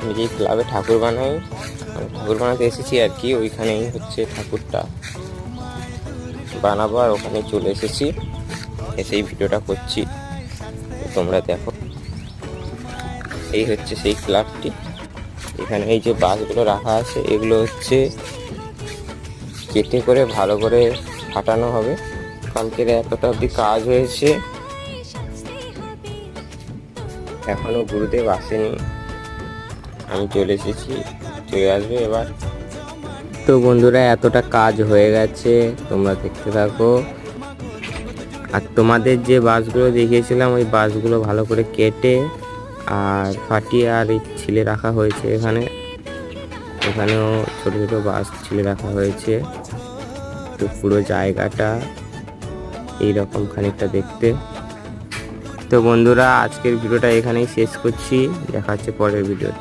আমি যেই ক্লাবে ঠাকুর বানাই, আমি ঠাকুর বানাতে এসেছি আর কি, ওইখানেই হচ্ছে ঠাকুরটা বানাবো আর ওখানে চলে এসেছি, এসেই ভিডিওটা করছি, তোমরা দেখো। এই হচ্ছে সেই ক্লাবটি। এখানে এই যে বাসগুলো রাখা আছে, এগুলো হচ্ছে কেটে করে ভালো করে ফাটানো হবে। কালকের এতটা অবধি কাজ হয়েছে, এখনো গুরুদেব আসেনি, আমি চলে এসেছি, চলে আসবে এবার। তো বন্ধুরা, এতটা কাজ হয়ে গেছে, তোমরা দেখতে থাকো। আর তোমাদের যে বাসগুলো দেখিয়েছিলাম, ওই বাসগুলো ভালো করে কেটে আর ফাটিয়ে আর এই ছিলে রাখা হয়েছে। এখানেও ছোট ছোট বাস ছিলে রাখা হয়েছে। তো পুরো জায়গাটা এইরকম খানিকটা দেখতে। তো বন্ধুরা, আজকের ভিডিওটা এখানেই শেষ করছি, দেখা হচ্ছে পরের ভিডিওতে।